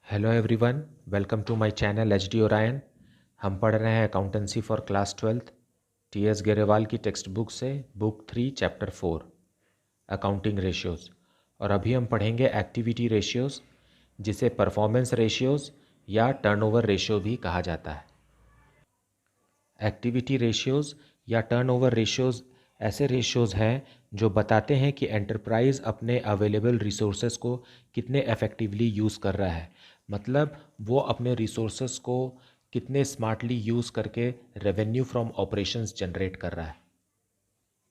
Hello everyone, welcome to my channel H D Orion. हम पढ़ रहे हैं accountancy for class 12 T S Grewal की टेक्स्ट बुक से, बुक 3 चैप्टर 4 अकाउंटिंग रेशियोज़। और अभी हम पढ़ेंगे एक्टिविटी रेशियोज़, जिसे परफॉर्मेंस रेशियोज़ या टर्नओवर रेशियो भी कहा जाता है। एक्टिविटी रेशियोज़ या टर्नओवर रेशियोज़ ऐसे रेशियोज़ हैं जो बताते हैं कि एंटरप्राइज़ अपने अवेलेबल रिसोर्सेज को कितने इफ़ेक्टिवली यूज़ कर रहा है। मतलब वो अपने रिसोर्सेज को कितने स्मार्टली यूज़ करके रेवेन्यू फ्रॉम ऑपरेशंस जनरेट कर रहा है।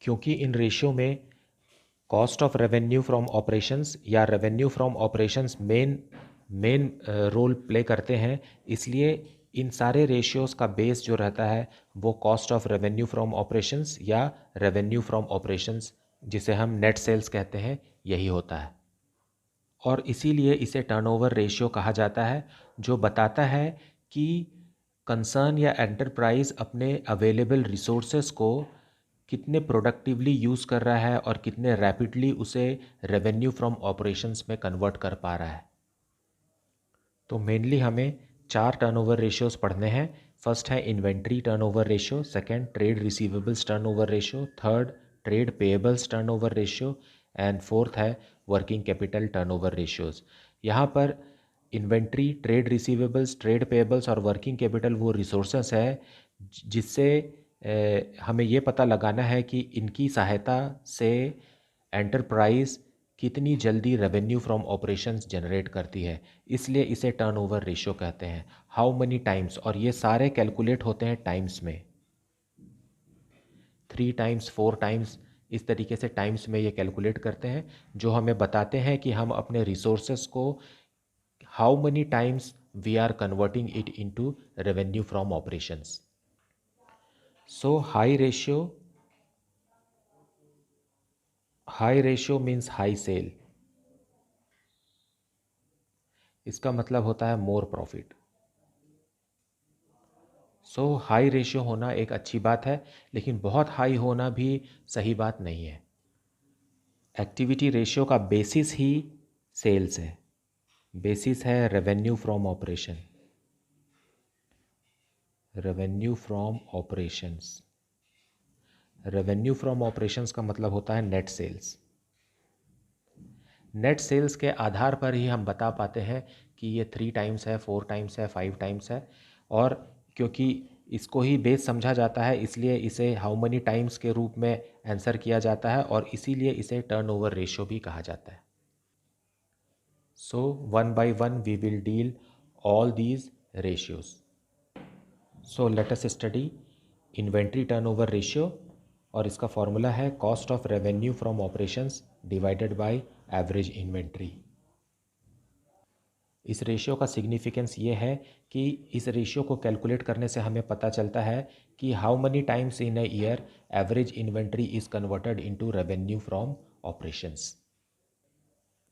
क्योंकि इन रेशियो में cost of revenue from operations या revenue from operations main role play करते हैं, इसलिए इन सारे रेशियोज़ का बेस जो रहता है वो cost of revenue from operations या रेवेन्यू फ्रॉम ऑपरेशंस, जिसे हम नेट सेल्स कहते हैं, यही होता है। और इसीलिए इसे टर्नओवर रेशियो कहा जाता है, जो बताता है कि कंसर्न या एंटरप्राइज अपने अवेलेबल रिसोर्सेज को कितने प्रोडक्टिवली यूज़ कर रहा है और कितने रैपिडली उसे रेवेन्यू फ्रॉम ऑपरेशंस में कन्वर्ट कर पा रहा है। तो मेनली हमें 4 टर्नओवर रेशियोज़ पढ़ने हैं। फर्स्ट है inventory turnover ratio, second trade receivables turnover ratio, third trade payables turnover ratio and fourth है वर्किंग कैपिटल टर्नओवर रेशियोज़। यहाँ पर inventory, trade receivables, trade payables और वर्किंग कैपिटल वो रिसोर्सेस है जिससे हमें ये पता लगाना है कि इनकी सहायता से एंटरप्राइज कितनी जल्दी रेवेन्यू फ्रॉम ऑपरेशंस जनरेट करती है, इसलिए इसे टर्नओवर रेशियो कहते हैं। हाउ मनी टाइम्स, और ये सारे कैलकुलेट होते हैं टाइम्स में, 3 टाइम्स 4 टाइम्स, इस तरीके से टाइम्स में ये कैलकुलेट करते हैं, जो हमें बताते हैं कि हम अपने रिसोर्सेस को how many times we are converting it into revenue from operations. So high ratio means high sale. इसका मतलब होता है more profit. So high ratio होना एक अच्छी बात है, लेकिन बहुत हाई होना भी सही बात नहीं है। एक्टिविटी रेशियो का बेसिस ही सेल्स है, बेसिस है revenue from operation, revenue from operations. Revenue from operations का मतलब होता है नेट सेल्स। नेट सेल्स के आधार पर ही हम बता पाते हैं कि ये 3 टाइम्स है, 4 टाइम्स है, 5 टाइम्स है। और क्योंकि इसको ही बेस समझा जाता है, इसलिए इसे हाउ मनी टाइम्स के रूप में आंसर किया जाता है और इसीलिए इसे टर्नओवर रेशियो भी कहा जाता है। So one by one we will deal all these ratios. So let us study inventory turnover ratio, और इसका फॉर्मूला है cost of revenue from operations divided by average inventory. इस रेशियो का सिग्निफिकेंस ये है कि इस रेशियो को कैलकुलेट करने से हमें पता चलता है कि how many times in a year average inventory is converted into revenue from operations.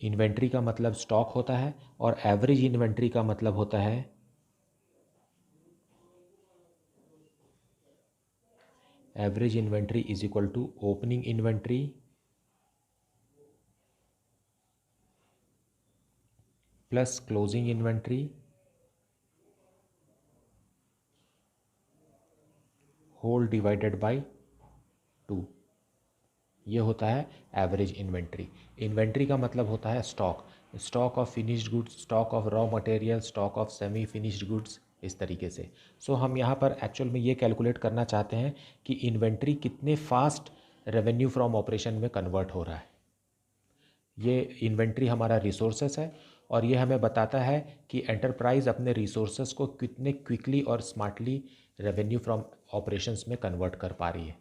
Inventory का मतलब स्टॉक होता है और एवरेज इन्वेंट्री का मतलब होता है average inventory is equal to opening inventory plus closing inventory whole divided by 2। ये होता है एवरेज इन्वेंट्री। इन्वेंट्री का मतलब होता है stock, stock of finished goods, stock of raw material, stock of semi finished goods, इस तरीके से। सो हम यहाँ पर एक्चुअल में ये कैलकुलेट करना चाहते हैं कि इन्वेंट्री कितने फास्ट रेवेन्यू फ्रॉम ऑपरेशन में कन्वर्ट हो रहा है। ये इन्वेंट्री हमारा रिसोर्सेस है और ये हमें बताता है कि एंटरप्राइज अपने रिसोर्सेस को कितने क्विकली और स्मार्टली रेवेन्यू फ्रॉम ऑपरेशंस में कन्वर्ट कर पा रही है।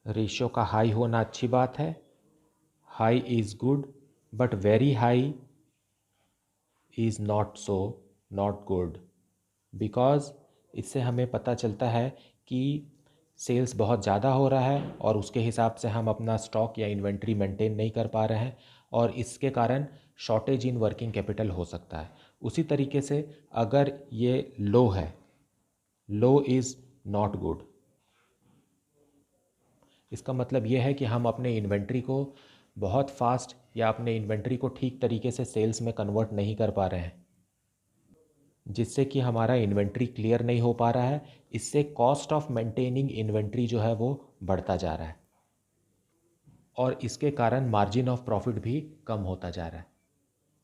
रेशियो का हाई होना अच्छी बात है, high is good, but very high is not so, not good, because इससे हमें पता चलता है कि सेल्स बहुत ज़्यादा हो रहा है और उसके हिसाब से हम अपना स्टॉक या इन्वेंट्री मेंटेन नहीं कर पा रहे हैं और इसके कारण शॉर्टेज इन वर्किंग कैपिटल हो सकता है। उसी तरीके से अगर ये लो है, लो इज़ नॉट गुड, इसका मतलब ये है कि हम अपने इन्वेंट्री को बहुत फास्ट या अपने इन्वेंट्री को ठीक तरीके से सेल्स में कन्वर्ट नहीं कर पा रहे हैं, जिससे कि हमारा इन्वेंट्री क्लियर नहीं हो पा रहा है। इससे कॉस्ट ऑफ मेंटेनिंग इन्वेंट्री जो है वो बढ़ता जा रहा है और इसके कारण मार्जिन ऑफ प्रॉफिट भी कम होता जा रहा है।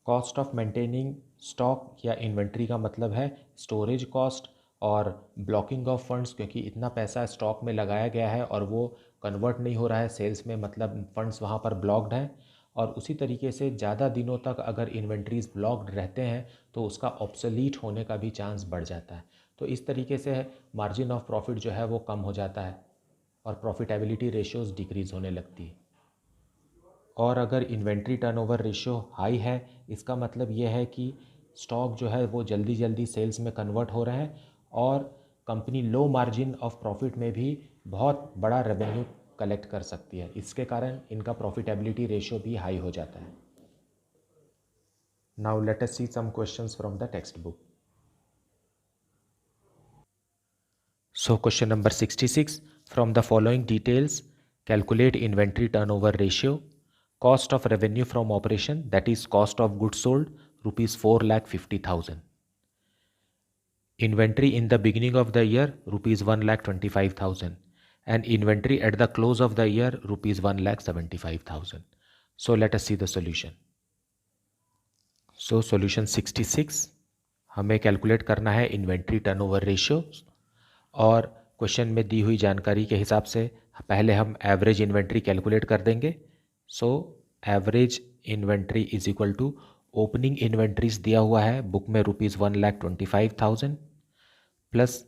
कॉस्ट ऑफ मेंटेनिंग स्टॉक या इन्वेंट्री का मतलब है स्टोरेज कॉस्ट और ब्लॉकिंग ऑफ फंड्स, क्योंकि इतना पैसा स्टॉक में लगाया गया है और वो कन्वर्ट नहीं हो रहा है सेल्स में, मतलब फंड्स वहाँ पर ब्लॉक्ड हैं। और उसी तरीके से ज़्यादा दिनों तक अगर इन्वेंट्रीज ब्लॉक्ड रहते हैं तो उसका ऑब्सोलीट होने का भी चांस बढ़ जाता है। तो इस तरीके से मार्जिन ऑफ प्रॉफिट जो है वो कम हो जाता है और प्रॉफिटेबिलिटी रेशियोज़ डिक्रीज़ होने लगती है। और अगर इन्वेंट्री टर्नओवर रेशियो हाई है, इसका मतलब ये है कि स्टॉक जो है वो जल्दी जल्दी सेल्स में कन्वर्ट हो रहे हैं और company low margin of profit में भी बहुत बड़ा रेवेन्यू कलेक्ट कर सकती है। इसके कारण इनका प्रॉफिटेबिलिटी रेशियो भी हाई हो जाता है। Now let us see some questions from the text book. So question number 66, from the following details calculate inventory turnover ratio. Cost of revenue from operation, that is cost of goods sold, rupees 4,50,000. Inventory in the beginning of the year, rupees 1,25,000, and inventory at the close of the year, rupees 1,75,000. So let us see the solution. So solution 66, हमें calculate करना है inventory turnover ratio और question में दी हुई जानकारी के हिसाब से पहले हम एवरेज इन्वेंट्री कैलकुलेट कर देंगे। So average inventory is equal to opening inventories दिया हुआ है बुक में रुपीज़ 1,25,000 प्लस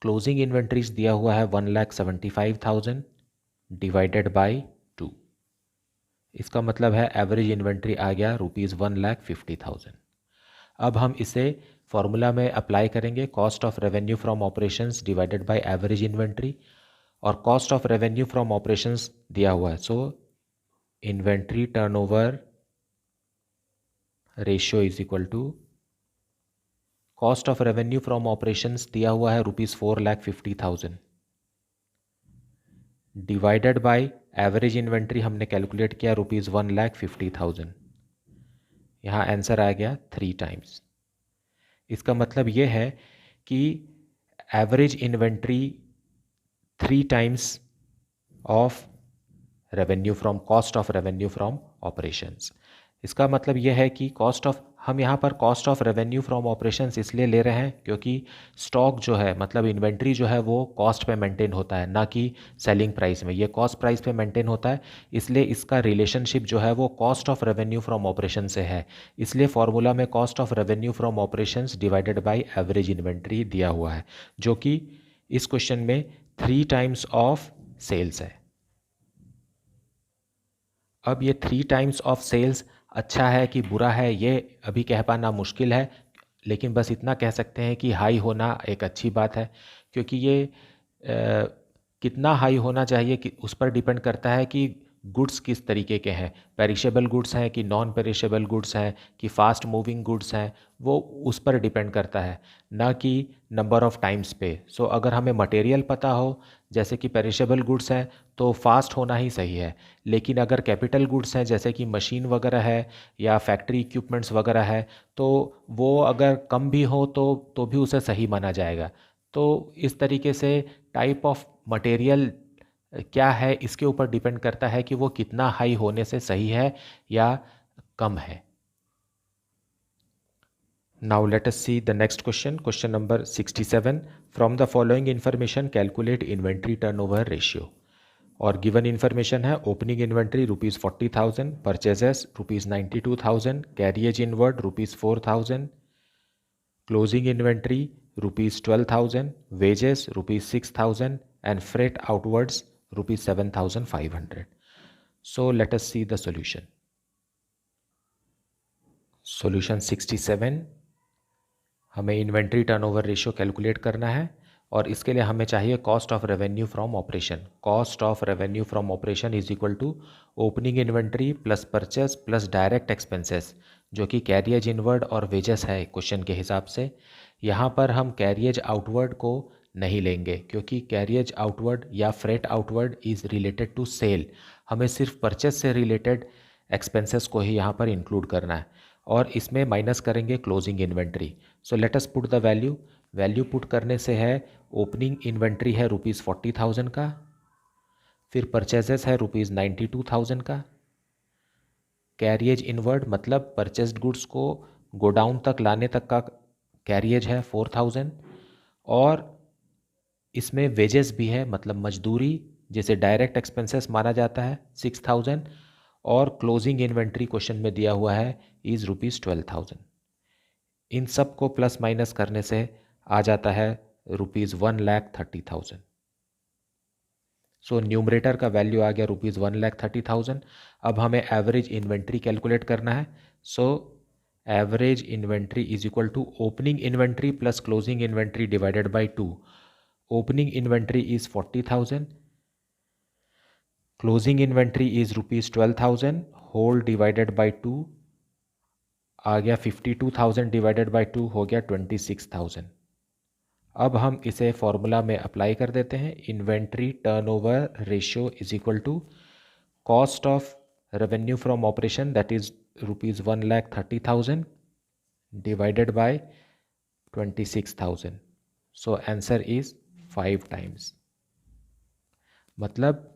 क्लोजिंग इन्वेंट्रीज दिया हुआ है 1,75,000 डिवाइडेड बाय 2। इसका मतलब है एवरेज इन्वेंट्री आ गया रुपीज़ 1,50,000। अब हम इसे फॉर्मूला में अप्लाई करेंगे, cost of revenue from operations divided by average inventory, और cost of revenue from operations दिया हुआ है। So inventory turnover ratio is equal to cost of revenue from operations दिया हुआ है rupees 4,50,000 divided by average inventory हमने calculate किया rupees 1,50,000। यहाँ आंसर आ गया 3 टाइम्स। इसका मतलब ये है कि average inventory 3 times of revenue from cost of revenue from operations. इसका मतलब यह है कि कॉस्ट ऑफ, हम यहाँ पर cost of revenue from operations इसलिए ले रहे हैं क्योंकि स्टॉक जो है, मतलब इन्वेंट्री जो है वो कॉस्ट पे मेंटेन होता है, ना कि सेलिंग प्राइस में। ये कॉस्ट प्राइस पे मेंटेन होता है, इसलिए इसका रिलेशनशिप जो है वो cost of revenue from operation से है। इसलिए फॉर्मूला में cost of revenue from operations divided by average inventory दिया हुआ है, जो कि इस क्वेश्चन में 3 टाइम्स ऑफ सेल्स है। अब ये 3 टाइम्स ऑफ सेल्स अच्छा है कि बुरा है, ये अभी कह पाना मुश्किल है, लेकिन बस इतना कह सकते हैं कि हाई होना एक अच्छी बात है, क्योंकि ये कितना हाई होना चाहिए कि उस पर डिपेंड करता है कि गुड्स किस तरीके के हैं, पेरिशेबल गुड्स हैं कि नॉन पेरिशेबल गुड्स हैं कि फास्ट मूविंग गुड्स हैं, वो उस पर डिपेंड करता है, ना कि नंबर ऑफ टाइम्स पे। सो अगर हमें मटेरियल पता हो, जैसे कि पेरिशेबल गुड्स हैं, तो फास्ट होना ही सही है। लेकिन अगर कैपिटल गुड्स हैं जैसे कि मशीन वगैरह है या फैक्ट्री इक्विपमेंट्स वगैरह है, तो वो अगर कम भी हो तो भी उसे सही माना जाएगा। तो इस तरीके से टाइप ऑफ मटेरियल क्या है इसके ऊपर डिपेंड करता है कि वो कितना हाई होने से सही है या कम है। Now let us see the next question, question number 67, from the following information calculate inventory turnover ratio. और गिवन इन्फॉर्मेशन है opening inventory rupees 40,000, purchases rupees 92,000, carriage inward rupees 4,000, closing inventory rupees 12,000, wages rupees 6,000 and freight outwards rupees 7,500. So let us see the solution. Solution 67, हमें inventory turnover ratio calculate करना है और इसके लिए हमें चाहिए cost of revenue from operation. Cost of revenue from operation is equal to opening inventory plus purchase plus direct expenses, जो कि कैरिएज इनवर्ड और वेजेस है क्वेश्चन के हिसाब से। यहाँ पर हम कैरिएज आउटवर्ड को नहीं लेंगे क्योंकि कैरिएज आउटवर्ड या freight outward is related to sale. हमें सिर्फ परचेस से रिलेटेड एक्सपेंसेस को ही यहाँ पर इंक्लूड करना है और इसमें माइनस करेंगे closing inventory. So let us put the value. Value put करने से है ओपनिंग इन्वेंट्री है ₹40,000 का, फिर परचेजेस है ₹92,000 का, कैरियज इनवर्ड मतलब परचेस्ड गुड्स को गोडाउन तक लाने तक का कैरियज है 4,000, और इसमें वेजेस भी है मतलब मजदूरी जिसे डायरेक्ट एक्सपेंसेस माना जाता है 6,000, और क्लोजिंग इन्वेंट्री क्वेश्चन में दिया हुआ है इज़ ₹12,000। इन सब को प्लस माइनस करने से आ जाता है ₹1,30,000। सो न्यूमरेटर का वैल्यू आ गया ₹1,30,000। अब हमें एवरेज इन्वेंट्री कैलकुलेट करना है। So average inventory is equal to opening inventory plus closing inventory divided by 2। Opening inventory is 40,000, closing inventory is ₹12,000 whole divided by 2 आ गया 52,000 डिवाइडेड बाय 2 हो गया 26,000। अब हम इसे फॉर्मूला में अप्लाई कर देते हैं। Inventory turnover ratio is equal to cost of revenue from operation that is ₹1,30,000 divided by 26,000। So answer is 5 times. मतलब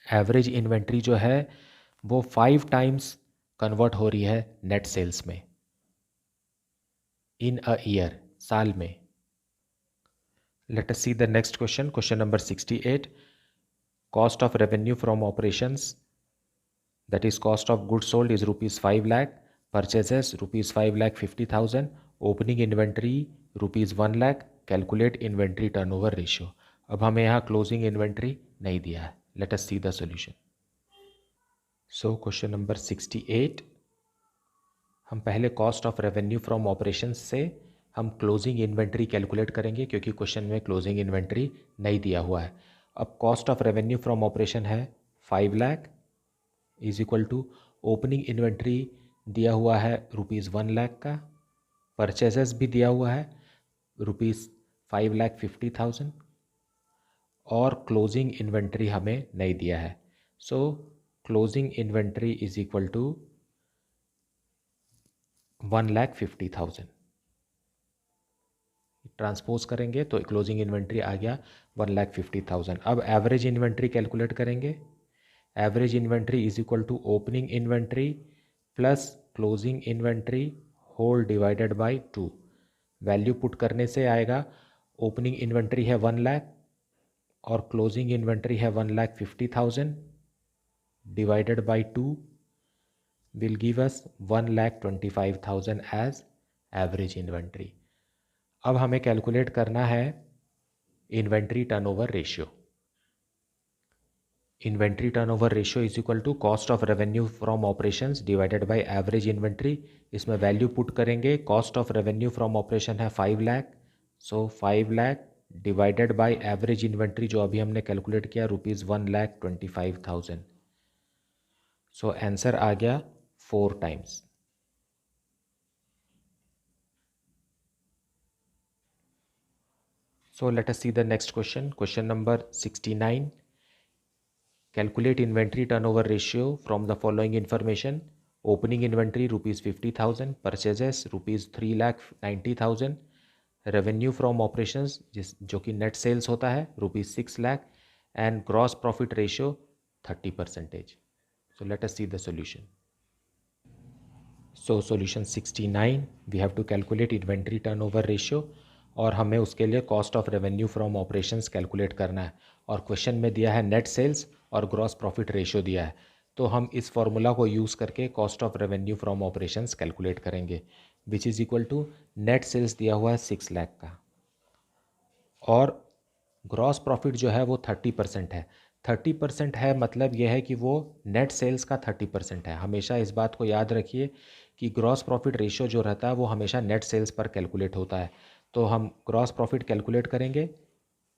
एवरेज इन्वेंट्री जो है वो 5 टाइम्स कन्वर्ट हो रही है नेट सेल्स में इन अ ईयर, साल में। Let us see the next question. Question number 68. Cost of revenue from operations, that is cost of goods sold, is ₹5 lakh. Purchases ₹5,50,000. Opening inventory ₹1 lakh. Calculate inventory turnover ratio. अब हमें यहाँ closing inventory नहीं दिया है. Let us see the solution. So question number 68. हम पहले cost of revenue from operations से हम क्लोजिंग इन्वेंट्री कैलकुलेट करेंगे क्योंकि क्वेश्चन में क्लोजिंग इन्वेंट्री नहीं दिया हुआ है। अब cost of revenue from operation है 5 lakh is equal to opening inventory दिया हुआ है ₹1 लाख का, परचेजेस भी दिया हुआ है ₹5,50,000 और क्लोजिंग इन्वेंट्री हमें नहीं दिया है। So closing inventory is equal to 1,50,000। Transpose करेंगे तो क्लोजिंग इन्वेंट्री आ गया 1,50,000। अब एवरेज इन्वेंट्री कैलकुलेट करेंगे। Average inventory is equal to opening inventory plus closing inventory whole divided by 2। Value put करने से आएगा ओपनिंग इन्वेंट्री है 1 लाख और क्लोजिंग इन्वेंट्री है 1,50,000 divided by 2 will give us 1,25,000 as average inventory. अब हमें कैलकुलेट करना है inventory turnover ratio. Inventory turnover ratio is equal to cost of revenue from operations divided by average inventory. इसमें value put करेंगे। Cost of revenue from operation है 5 lakh, so 5 lakh divided by average inventory जो अभी हमने calculate किया ₹1,25,000। सो answer आ गया 4 times. So let us see the next question. Question number 69. Calculate inventory turnover ratio from the following information. Opening inventory ₹50,000, purchases ₹3,90,000, revenue from operations जो कि net sales होता है ₹6 lakh, and gross profit ratio 30%. So let us see the solution. So solution 69, we have to calculate inventory turnover ratio और हमें उसके लिए cost of revenue from operations calculate करना है और क्वेश्चन में दिया है नेट सेल्स और ग्रॉस प्रॉफिट रेशियो दिया है। तो हम इस फॉर्मूला को यूज़ करके cost of revenue from operations calculate करेंगे which is equal to net sales दिया हुआ है 6 लाख का और ग्रॉस प्रॉफिट जो है वो 30% है। 30% है मतलब यह है कि वो नेट सेल्स का 30% है। हमेशा इस बात को याद रखिए कि ग्रॉस प्रॉफिट रेशियो जो रहता है वो हमेशा नेट सेल्स पर कैलकुलेट होता है। तो हम ग्रॉस प्रॉफिट कैलकुलेट करेंगे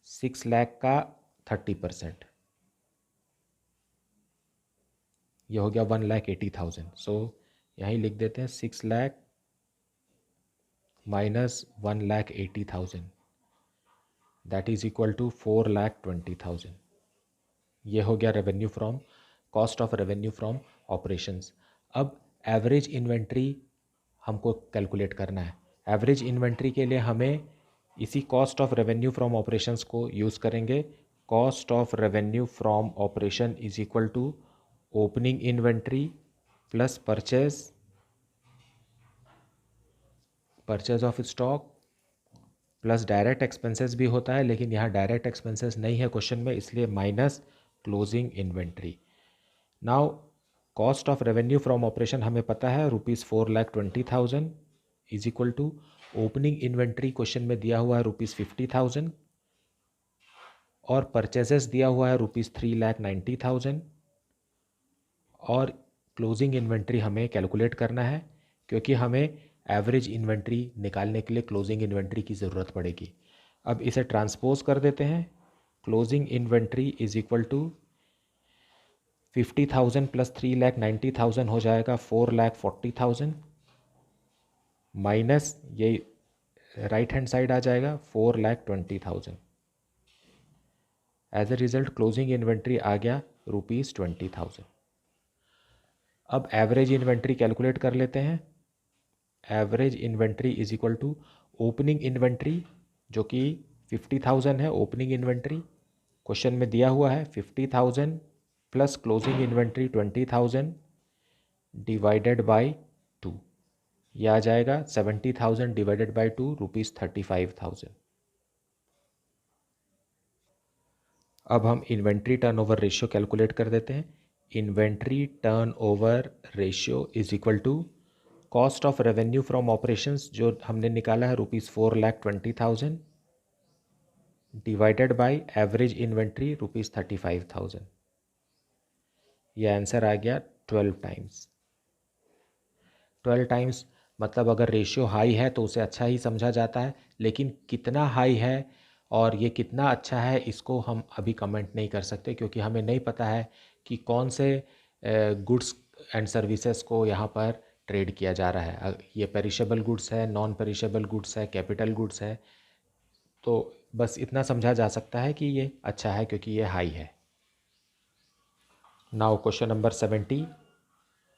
6 लाख का 30%, ये हो गया 1,80,000। सो यहीं लिख देते हैं 6 lakh minus 1,80,000 that is equal to 4,20,000। ये हो गया revenue from cost of revenue from operations. अब एवरेज इन्वेंट्री हमको कैलकुलेट करना है। एवरेज इन्वेंट्री के लिए हमें इसी cost of revenue from operations को यूज़ करेंगे। Cost of revenue from operation is equal to opening inventory plus purchase of stock plus direct expenses भी होता है, लेकिन यहाँ डायरेक्ट एक्सपेंसेस नहीं है क्वेश्चन में, इसलिए minus closing inventory. Now cost of revenue from operation हमें पता है ₹4,20,000 is equal to opening inventory question में दिया हुआ है ₹50,000 और परचेजेस दिया हुआ है ₹3,90,000 और क्लोजिंग इन्वेंट्री हमें कैलकुलेट करना है, क्योंकि हमें एवरेज इन्वेंट्री निकालने के लिए क्लोजिंग इन्वेंट्री की ज़रूरत पड़ेगी। अब इसे ट्रांसपोज कर देते हैं। Closing inventory is equal to 50,000 plus 3,90,000 हो जाएगा 4,40,000 माइनस ये राइट हैंड साइड आ जाएगा 4,20,000। As a result closing inventory आ गया ₹20,000। अब एवरेज इन्वेंट्री कैलकुलेट कर लेते हैं। Average inventory is equal to opening inventory जो कि 50,000 है। ओपनिंग इन्वेंट्री क्वेश्चन में दिया हुआ है 50,000 plus closing inventory 20,000 divided by 2, यह आ जाएगा 70,000 डिवाइडेड बाई 2 ₹35,000। अब हम इन्वेंट्री टर्नओवर रेशियो कैलकुलेट कर देते हैं। Inventory turnover ratio is equal to cost of revenue from operations जो हमने निकाला है ₹4,20,000 डिवाइडेड बाय एवरेज इन्वेंट्री ₹35,000। यह आंसर आ गया 12 टाइम्स। 12 टाइम्स मतलब अगर रेशियो हाई है तो उसे अच्छा ही समझा जाता है, लेकिन कितना हाई है और ये कितना अच्छा है इसको हम अभी कमेंट नहीं कर सकते, क्योंकि हमें नहीं पता है कि कौन से गुड्स एंड सर्विसेज को यहाँ पर ट्रेड किया जा रहा है। ये पेरिशेबल गुड्स है, नॉन पेरिशेबल गुड्स है, कैपिटल गुड्स है, तो बस इतना समझा जा सकता है कि ये अच्छा है क्योंकि ये हाई है। Now question number 70,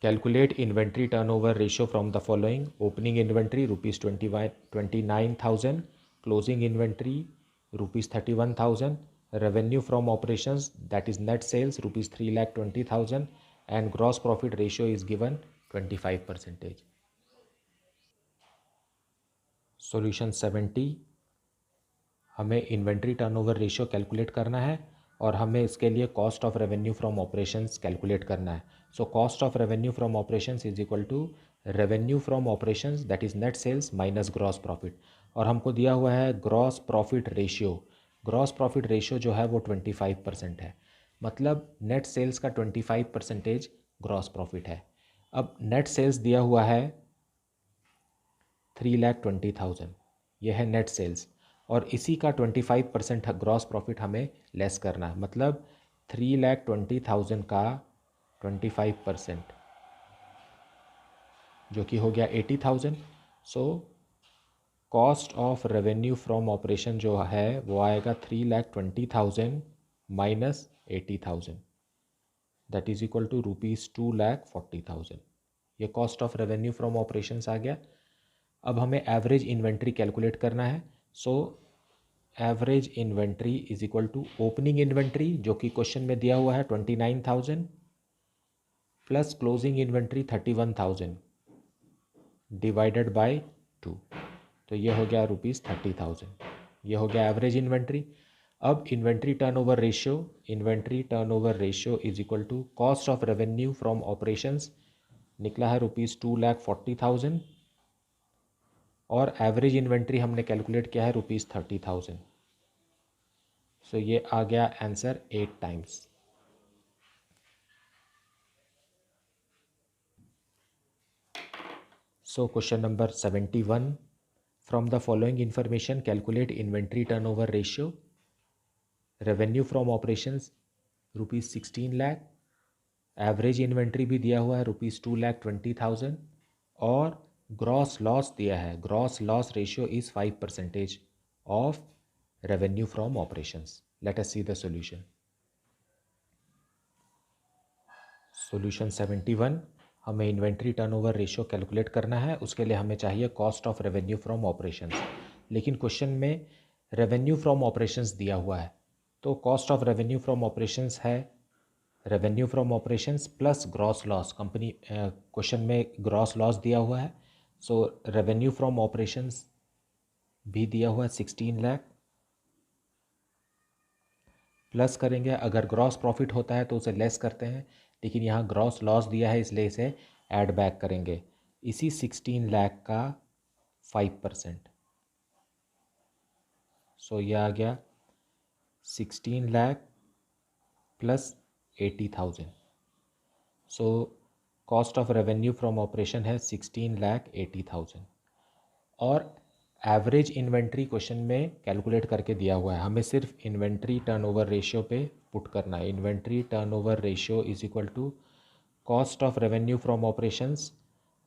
calculate inventory turnover ratio from the following. Opening inventory ₹29,000, closing inventory ₹31,000, revenue from operations that is net sales ₹3,20,000 and gross profit ratio is given 25%। Solution 70, हमें इन्वेंट्री टर्नओवर रेशियो कैलकुलेट करना है और हमें इसके लिए cost of revenue from operations calculate करना है। So cost of revenue from operations is equal to revenue from operations that is net sales minus gross profit, और हमको दिया हुआ है gross profit ratio. Gross profit ratio जो है वो 25% है, मतलब नेट सेल्स का 25% ग्रॉस प्रॉफिट है। अब नेट सेल्स दिया हुआ है 3,20,000, यह है नेट सेल्स, और इसी का 25% ग्रॉस प्रॉफिट हमें लेस करना है, मतलब 3,20,000 का 25% जो कि हो गया 80,000। So cost of revenue from operation जो है वो आएगा 3,20,000 minus 80,000 that is equal to ₹2,40,000। ये cost of revenue from operations आ गया। अब हमें एवरेज इन्वेंट्री कैलकुलेट करना है। So average inventory is equal to opening inventory जो कि क्वेश्चन में दिया हुआ है 29,000 plus closing inventory 31,000 divided by 2, तो ये हो गया ₹30,000। ये हो गया एवरेज इन्वेंट्री। अब inventory turnover ratio is equal to cost of revenue from operations निकला है ₹2,40,000 और एवरेज इन्वेंट्री हमने कैलकुलेट किया है ₹30,000। सो ये आ गया answer 8 times. So question number 71, from the following information calculate inventory turnover ratio. Revenue from operations ₹16 lakh, average inventory भी दिया हुआ है ₹2,20,000 और ग्रॉस लॉस दिया है। Gross loss ratio is 5% of revenue from operations. Late us see the solution. Solution 71, हमें inventory turnover ratio calculate करना है। उसके लिए हमें चाहिए cost of revenue from operations, लेकिन क्वेश्चन में रेवेन्यू फ्रॉम ऑपरेशंस दिया हुआ है, तो cost of revenue from operations है revenue from operations plus gross loss. Company question में ग्रॉस लॉस दिया हुआ है, सो रेवेन्यू फ्रॉम ऑपरेशंस भी दिया हुआ है 16 लाख, प्लस करेंगे। अगर ग्रॉस प्रॉफिट होता है तो उसे लेस करते हैं, लेकिन यहाँ ग्रॉस लॉस दिया है इसलिए इसे ऐड बैक करेंगे। इसी 16 लाख का 5%, सो ये आ गया 16 lakh plus 80,000। So cost of revenue from operation है 16 लाख 80,000। और एवरेज इन्वेंट्री क्वेश्चन में कैलकुलेट करके दिया हुआ है, हमें सिर्फ इन्वेंट्री टर्नओवर रेशियो पे पुट करना है। Inventory turnover ratio is equal to cost of revenue from operations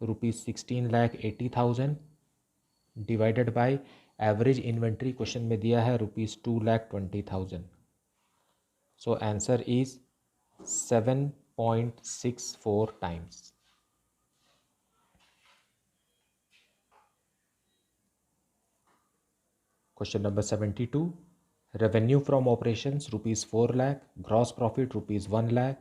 ₹16,80,000 divided by average inventory question में दिया है ₹2,20,000। So answer is 7.64 times. Question number 72, revenue from operations ₹4 lakh, gross profit ₹1 lakh,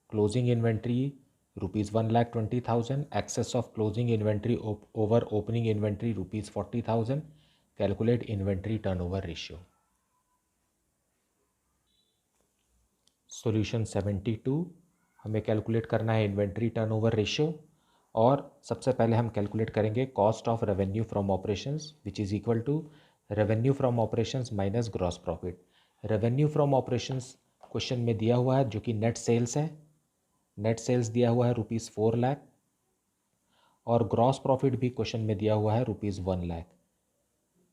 closing inventory ₹1,20,000, excess of closing inventory over opening inventory ₹40,000। Calculate inventory turnover ratio. Solution 72, हमें calculate करना है inventory turnover ratio, और सबसे पहले हम कैलकुलेट करेंगे cost of revenue from operations which is equal to revenue from operations minus gross profit. Revenue from operations question में दिया हुआ है जो कि नेट सेल्स है, नेट सेल्स दिया हुआ है ₹4 लाख, और ग्रॉस प्रॉफिट भी क्वेश्चन में दिया हुआ है ₹1 लाख।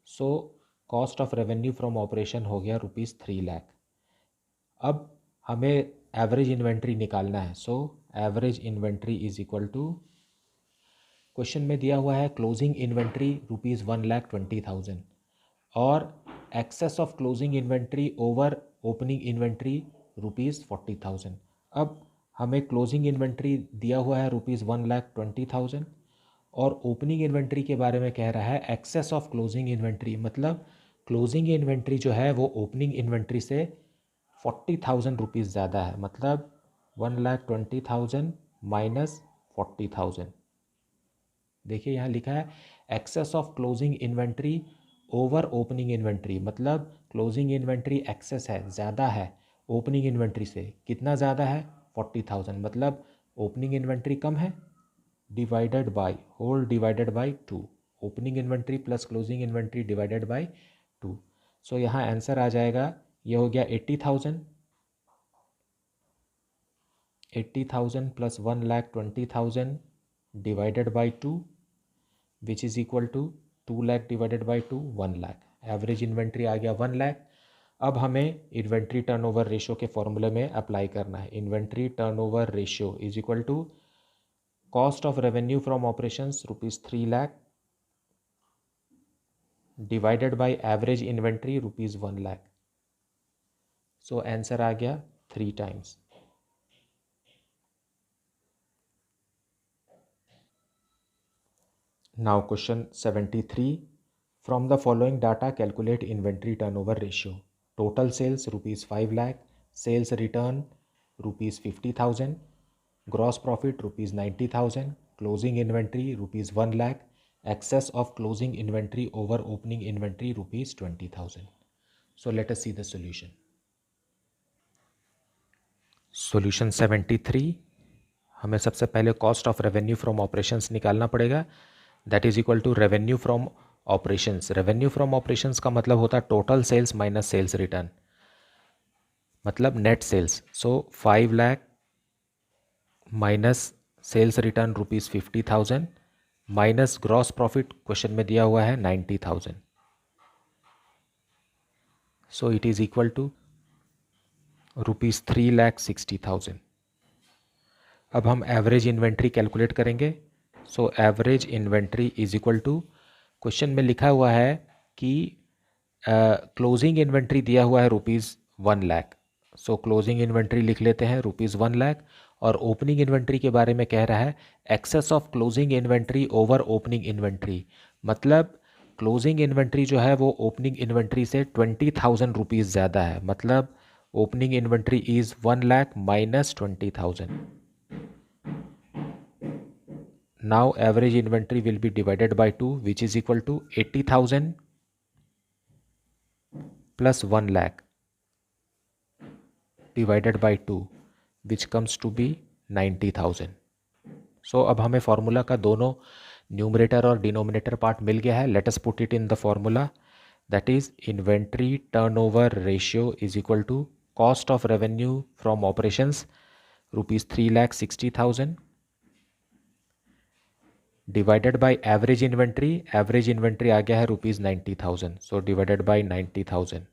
सो cost of revenue from operation हो गया ₹3 लाख। अब हमें एवरेज इन्वेंट्री निकालना है, so average inventory is equal to, question में दिया हुआ है क्लोजिंग इन्वेंट्री ₹1,20,000 और excess of closing inventory over opening inventory ₹40,000। अब हमें क्लोजिंग इन्वेंट्री दिया हुआ है ₹1,20,000 और ओपनिंग इन्वेंट्री के बारे में कह रहा है एक्सेस ऑफ क्लोजिंग इन्वेंट्री, मतलब क्लोजिंग इन्वेंट्री जो है वो ओपनिंग इन्वेंट्री से ₹40,000 ज़्यादा है, मतलब 1,20,000 माइनस 40,000। देखिए यहाँ लिखा है excess of closing inventory over opening inventory, मतलब क्लोजिंग इन्वेंट्री एक्सेस है, ज़्यादा है ओपनिंग इन्वेंट्री से। कितना ज़्यादा है? 40,000, मतलब ओपनिंग इन्वेंट्री कम है, divided by whole divided by 2, opening inventory plus closing inventory divided by 2। So यहाँ आंसर आ जाएगा, ये हो गया 80,000, 80,000 plus 1,20,000 divided by 2 which is equal to 2 lakh divided by 2 1 lakh. Average inventory आ गया 1 लाख। अब हमें इन्वेंट्री टर्नओवर रेशियो के फॉर्मूले में अप्लाई करना है। Inventory turnover ratio is equal to cost of revenue from operations ₹3 lakh divided by average inventory ₹1 lakh. So answer आ गया 3 times. Now question 73, from the following data calculate inventory turnover ratio. Total sales ₹5 lakh, sales return ₹50,000, gross profit ₹90,000, closing inventory ₹1 lakh, excess of closing inventory over opening inventory ₹20,000. So let us see the solution. Solution 73, हमें सबसे पहले cost of revenue from operations निकालना पड़ेगा, that is equal to revenue from operations. Revenue from operations का मतलब होता है total sales minus sales return, मतलब net sales. So 5 lakh minus sales return ₹50,000 minus gross profit question में दिया हुआ है 90,000। So it is equal to ₹3,60,000। अब हम एवरेज इन्वेंट्री कैलकुलेट करेंगे। So average inventory is equal to, question में लिखा हुआ है कि क्लोजिंग इन्वेंट्री दिया हुआ है ₹1 लाख। सो क्लोजिंग इन्वेंट्री लिख लेते हैं ₹1 लाख, और ओपनिंग इन्वेंट्री के बारे में कह रहा है excess of closing inventory over opening inventory. मतलब क्लोजिंग इन्वेंट्री जो है वो ओपनिंग इन्वेंट्री से 20,000 रुपीज़ ज़्यादा है। मतलब opening inventory is 1 lakh minus 20,000। Now average inventory will be divided by 2, which is equal to 80,000 plus 1 lakh divided by 2, which comes to be 90,000. So अब हमें फॉर्मूला का दोनों न्यूमरेटर और डिनोमिनेटर पार्ट मिल गया है. Let us put it in the formula. That is inventory turnover ratio is equal to cost of revenue from operations rupees 3,60,000 divided by average inventory. Average inventory आ गया है rupees 90,000. So divided by 90,000.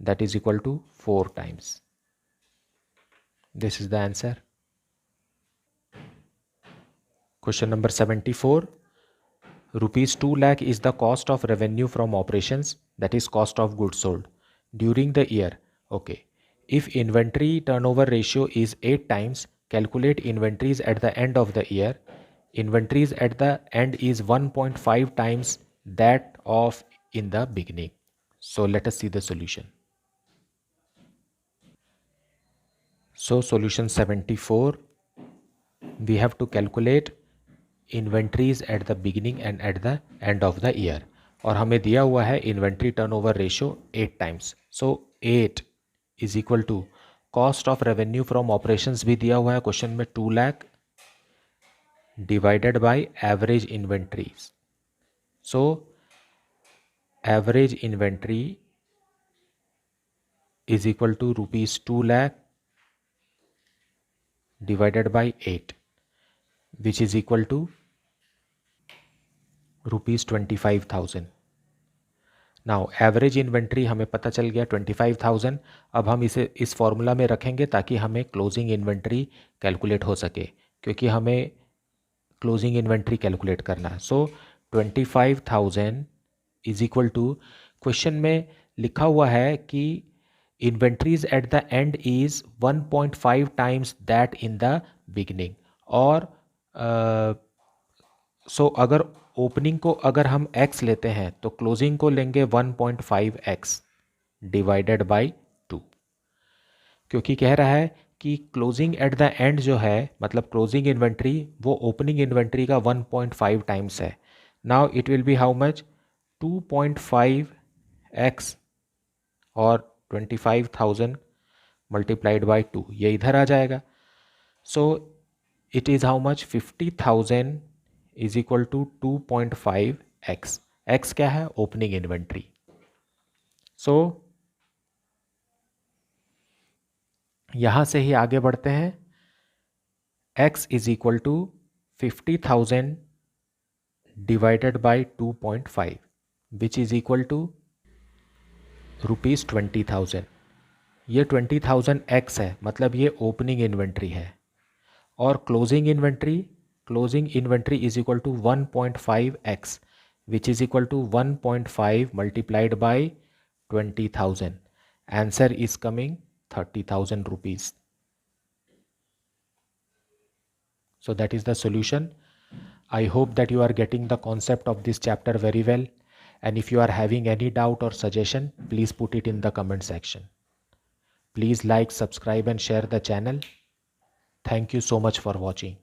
That is equal to 4 times. This is the answer. Question number 74. Rupees 2 lakh is the cost of revenue from operations, that is cost of goods sold during the year. Okay. If inventory turnover ratio is 8 times, calculate inventories at the end of the year. Inventories at the end is 1.5 times that of in the beginning. So let us see the solution. So solution 74, we have to calculate inventories at the beginning and at the end of the year. और हमें दिया हुआ है inventory turnover ratio 8 times. So 8 is equal to cost of revenue from operations भी दिया हुआ है question में 2 lakh divided by average inventories. So average inventory is equal to rupees 2 lakh divided by 8, which is equal to rupees 25,000. Now average inventory हमें पता चल गया 25,000. अब हम इसे इस फॉर्मूला में रखेंगे ताकि हमें क्लोजिंग इन्वेंट्री कैलकुलेट हो सके, क्योंकि हमें क्लोजिंग इन्वेंट्री कैलकुलेट करना है. सो 25,000 इज इक्वल टू, क्वेश्चन में लिखा हुआ है कि inventories at the end is 1.5 times that in the beginning. और सो अगर ओपनिंग को अगर हम x लेते हैं तो क्लोजिंग को लेंगे 1.5x डिवाइडेड बाई 2, क्योंकि कह रहा है कि क्लोजिंग एट द एंड जो है मतलब क्लोजिंग इन्वेंट्री वो ओपनिंग इन्वेंट्री का 1.5 टाइम्स है. Now it will be how much 2.5x और 25,000 मल्टीप्लाइड बाई 2, ये इधर आ जाएगा. So it is how much 50,000 is equal to 2.5x. x क्या है? Opening inventory. सो यहां से ही आगे बढ़ते हैं. x is equal to 50,000 divided by 2.5 which is equal to rupees 20,000. ये 20,000 x है, मतलब ये ओपनिंग इन्वेंट्री है. और closing inventory is equal to 1.5x which is equal to 1.5 multiplied by 20,000. Answer is coming 30,000 rupees. So that is the solution. I hope that you are getting the concept of this chapter very well, and if you are having any doubt or suggestion, please put it in the comment section. Please like, subscribe and share the channel. Thank you so much for watching.